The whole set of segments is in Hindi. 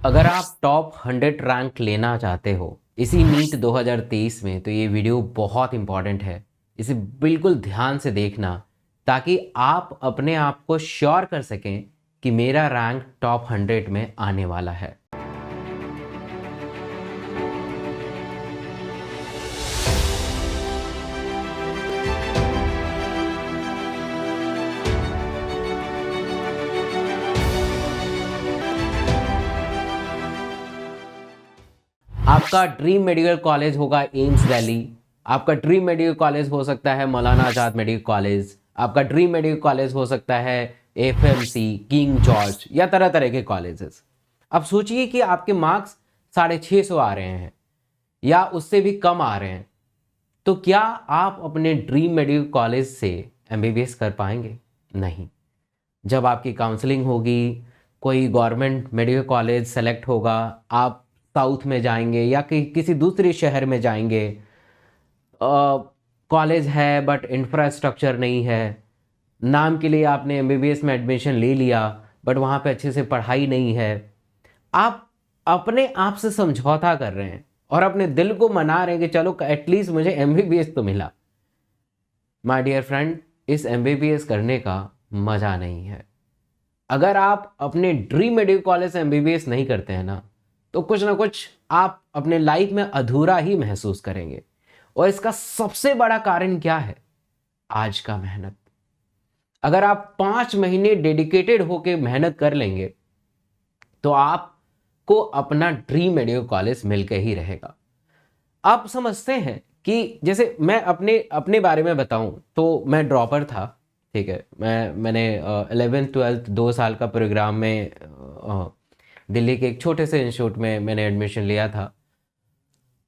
अगर आप टॉप 100 रैंक लेना चाहते हो इसी नीट 2023 में तो ये वीडियो बहुत इंपॉर्टेंट है। इसे बिल्कुल ध्यान से देखना ताकि आप अपने आप को श्योर कर सकें कि मेरा रैंक टॉप 100 में आने वाला है। आपका ड्रीम मेडिकल कॉलेज होगा एम्स दिल्ली, आपका ड्रीम मेडिकल कॉलेज हो सकता है मौलाना आज़ाद मेडिकल कॉलेज, आपका ड्रीम मेडिकल कॉलेज हो सकता है एफएमसी, किंग जॉर्ज या तरह तरह के कॉलेजेस। अब सोचिए कि आपके मार्क्स 650 आ रहे हैं या उससे भी कम आ रहे हैं, तो क्या आप अपने ड्रीम मेडिकल कॉलेज से एमबीबीएस कर पाएंगे? नहीं। जब आपकी काउंसलिंग होगी, कोई गवर्नमेंट मेडिकल कॉलेज सेलेक्ट होगा, आप साउथ में जाएंगे या किसी दूसरे शहर में जाएंगे, कॉलेज है बट इंफ्रास्ट्रक्चर नहीं है, नाम के लिए आपने एमबीबीएस में एडमिशन ले लिया बट वहाँ पे अच्छे से पढ़ाई नहीं है, आप अपने आप से समझौता कर रहे हैं और अपने दिल को मना रहे हैं कि चलो एटलीस्ट मुझे एमबीबीएस तो मिला। माय डियर फ्रेंड, इस एमबीबीएस करने का मज़ा नहीं है। अगर आप अपने ड्रीम मेडिकल कॉलेज से एमबीबीएस नहीं करते हैं ना, तो कुछ ना कुछ आप अपने लाइफ में अधूरा ही महसूस करेंगे। और इसका सबसे बड़ा कारण क्या है? आज का मेहनत। अगर आप 5 महीने डेडिकेटेड होकर मेहनत कर लेंगे तो आपको अपना ड्रीम मेडिकल कॉलेज मिलके ही रहेगा। आप समझते हैं कि जैसे मैं अपने बारे में बताऊं तो मैं ड्रॉपर था, ठीक है। मैंने 11th 12th 2 साल का प्रोग्राम में दिल्ली के एक छोटे से इंस्टीट्यूट में मैंने एडमिशन लिया था।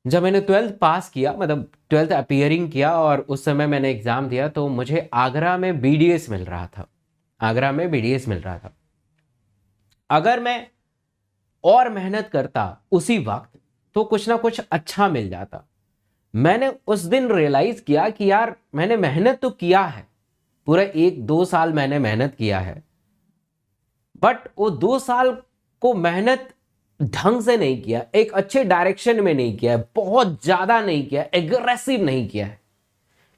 जब मैंने 12th पास किया, मतलब 12th अपीयरिंग किया और उस समय मैंने एग्ज़ाम दिया, तो मुझे आगरा में बीडीएस मिल रहा था। अगर मैं और मेहनत करता उसी वक्त तो कुछ ना कुछ अच्छा मिल जाता। मैंने उस दिन रियलाइज़ किया कि यार मैंने मेहनत तो किया है, पूरा 1-2 साल मैंने मेहनत किया है, बट वो 2 साल को मेहनत ढंग से नहीं किया, एक अच्छे डायरेक्शन में नहीं किया है, बहुत ज़्यादा नहीं किया, एग्रेसिव नहीं किया है।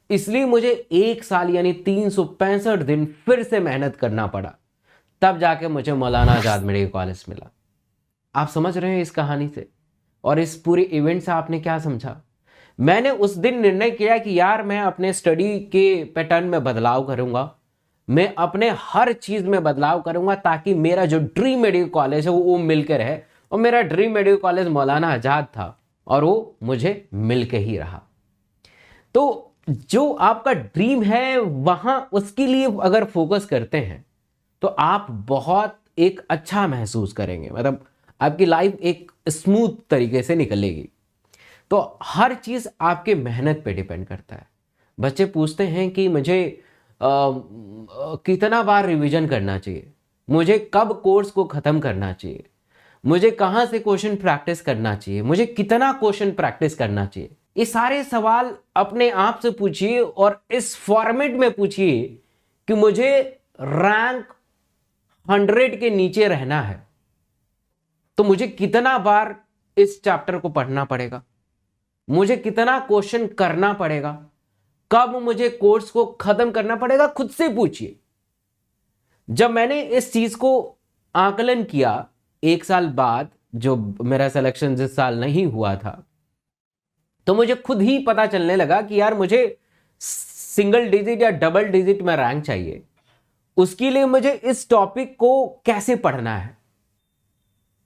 इसलिए मुझे 1 साल यानी 365 दिन फिर से मेहनत करना पड़ा, तब जाके मुझे मौलाना आज़ाद मेडिकल कॉलेज मिला। आप समझ रहे हैं इस कहानी से और इस पूरे इवेंट से आपने क्या समझा? मैंने उस दिन निर्णय किया कि यार मैं अपने स्टडी के पैटर्न में बदलाव करूंगा, मैं अपने हर चीज़ में बदलाव करूंगा ताकि मेरा जो ड्रीम मेडिकल कॉलेज है वो मिल के रहे। और मेरा ड्रीम मेडिकल कॉलेज मौलाना आज़ाद था और वो मुझे मिल के ही रहा। तो जो आपका ड्रीम है वहाँ उसके लिए अगर फोकस करते हैं तो आप बहुत एक अच्छा महसूस करेंगे, मतलब आपकी लाइफ एक स्मूथ तरीके से निकलेगी। तो हर चीज़ आपके मेहनत पे डिपेंड करता है। बच्चे पूछते हैं कि मुझे कितना बार रिवीजन करना चाहिए, मुझे कब कोर्स को ख़त्म करना चाहिए, मुझे कहाँ से क्वेश्चन प्रैक्टिस करना चाहिए, मुझे कितना क्वेश्चन प्रैक्टिस करना चाहिए, ये सारे सवाल अपने आप से पूछिए और इस फॉर्मेट में पूछिए कि मुझे रैंक 100 के नीचे रहना है तो मुझे कितना बार इस चैप्टर को पढ़ना पड़ेगा, मुझे कितना क्वेश्चन करना पड़ेगा, कब मुझे कोर्स को खत्म करना पड़ेगा, खुद से पूछिए। जब मैंने इस चीज को आकलन किया 1 साल बाद, जो मेरा सिलेक्शन जिस साल नहीं हुआ था, तो मुझे खुद ही पता चलने लगा कि यार मुझे सिंगल डिजिट या डबल डिजिट में रैंक चाहिए। उसके लिए मुझे इस टॉपिक को कैसे पढ़ना है।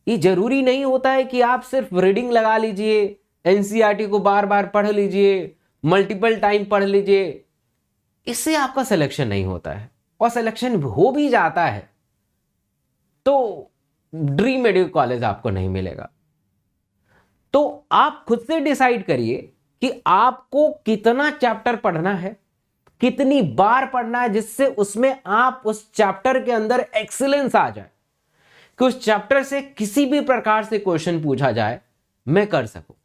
ये जरूरी नहीं होता है कि आप सिर्फ रीडिंग लगा लीजिए, एनसीईआरटी को बार बार पढ़ लीजिए, मल्टीपल टाइम पढ़ लीजिए, इससे आपका सिलेक्शन नहीं होता है। और सिलेक्शन हो भी जाता है तो ड्रीम मेडिकल कॉलेज आपको नहीं मिलेगा। तो आप खुद से डिसाइड करिए कि आपको कितना चैप्टर पढ़ना है, कितनी बार पढ़ना है, जिससे उसमें आप उस चैप्टर के अंदर एक्सीलेंस आ जाए कि उस चैप्टर से किसी भी प्रकार से क्वेश्चन पूछा जाए मैं कर सकूं।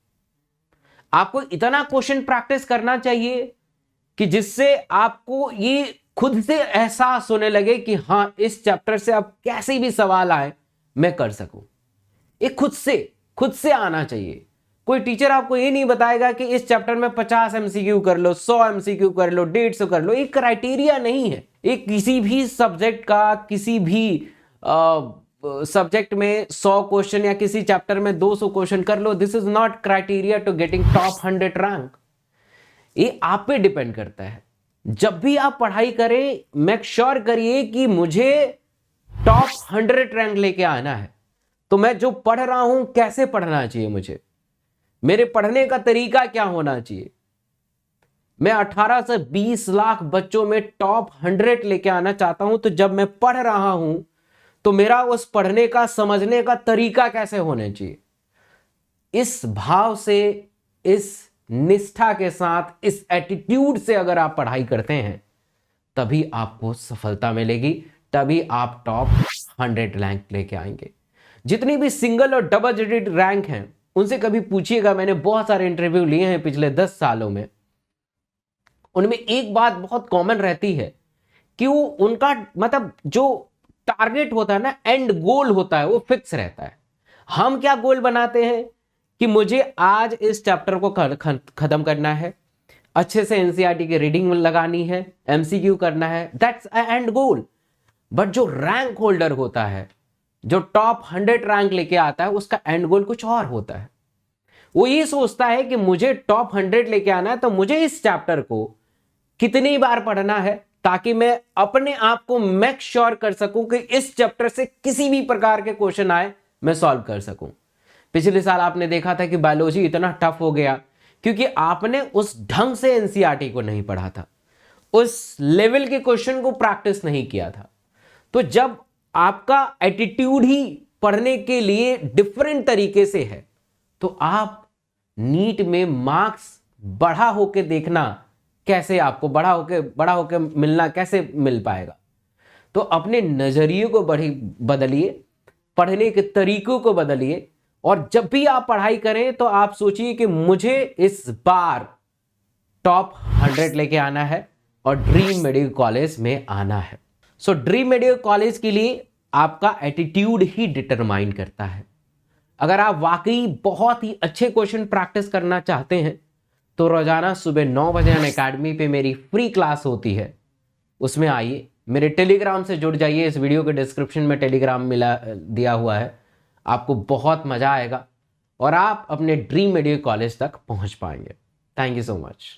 आपको इतना क्वेश्चन प्रैक्टिस करना चाहिए कि जिससे आपको ये खुद से एहसास होने लगे कि हाँ, इस चैप्टर से अब कैसे भी सवाल आए मैं कर सकूं। ये खुद से आना चाहिए। कोई टीचर आपको ये नहीं बताएगा कि इस चैप्टर में 50 एमसीक्यू कर लो, 100 एमसीक्यू कर लो, 150 कर लो। ये क्राइटेरिया नहीं है। ये किसी भी सब्जेक्ट का, किसी भी सब्जेक्ट में 100 क्वेश्चन या किसी चैप्टर में 200 क्वेश्चन कर लो, this is not criteria to getting top 100 rank. ये आप पे डिपेंड करता है। जब भी आप पढ़ाई करें, मेक श्योर करिए कि मुझे टॉप 100 रैंक लेके आना है। तो मैं जो पढ़ रहा हूं कैसे पढ़ना चाहिए, मुझे मेरे पढ़ने का तरीका क्या होना चाहिए। मैं 18 से 20 लाख बच्चों में टॉप 100 लेके आना चाहता हूं। तो जब मैं पढ़ रहा हूं तो मेरा उस पढ़ने का, समझने का तरीका कैसे होना चाहिए। इस भाव से, इस निष्ठा के साथ, इस एटीट्यूड से अगर आप पढ़ाई करते हैं तभी आपको सफलता मिलेगी, तभी आप टॉप 100 रैंक लेके आएंगे। जितनी भी सिंगल और डबल डिजिट रैंक हैं उनसे कभी पूछिएगा, मैंने बहुत सारे इंटरव्यू लिए हैं पिछले 10 सालों में, उनमें एक बात बहुत कॉमन रहती है कि वो उनका मतलब जो टारगेट होता है ना, एंड गोल होता है, वो फिक्स रहता है। हम क्या गोल बनाते हैं कि मुझे आज इस चैप्टर को खत्म करना है, अच्छे से एनसीईआरटी की रीडिंग लगानी है, एमसीक्यू करना है, दैट्स एंड गोल। बट जो रैंक होल्डर होता है, जो टॉप 100 रैंक लेके आता है, उसका एंड गोल कुछ और होता है। वो ये सोचता है कि मुझे टॉप 100 लेके आना है, तो मुझे इस चैप्टर को कितनी बार पढ़ना है ताकि मैं अपने आप को मेक श्योर कर सकूं कि इस चैप्टर से किसी भी प्रकार के क्वेश्चन आए मैं सॉल्व कर सकूं। पिछले साल आपने देखा था कि बायोलॉजी इतना टफ हो गया क्योंकि आपने उस ढंग से एनसीईआरटी को नहीं पढ़ा था, उस लेवल के क्वेश्चन को प्रैक्टिस नहीं किया था। तो जब आपका एटीट्यूड ही पढ़ने के लिए डिफरेंट तरीके से है तो आप नीट में मार्क्स बढ़ा होके देखना कैसे, आपको बड़ा होके मिलना कैसे मिल पाएगा। तो अपने नजरिए को बदलिए, पढ़ने के तरीकों को बदलिए, और जब भी आप पढ़ाई करें तो आप सोचिए कि मुझे इस बार टॉप 100 लेके आना है और ड्रीम मेडिकल कॉलेज में आना है। सो ड्रीम मेडिकल कॉलेज के लिए आपका एटीट्यूड ही डिटरमाइन करता है। अगर आप वाकई बहुत ही अच्छे क्वेश्चन प्रैक्टिस करना चाहते हैं तो रोजाना सुबह 9 बजे अनअकैडमी पे मेरी फ्री क्लास होती है, उसमें आइए, मेरे टेलीग्राम से जुड़ जाइए। इस वीडियो के डिस्क्रिप्शन में टेलीग्राम दिया हुआ है, आपको बहुत मजा आएगा और आप अपने ड्रीम मेडिकल कॉलेज तक पहुंच पाएंगे। Thank you so much.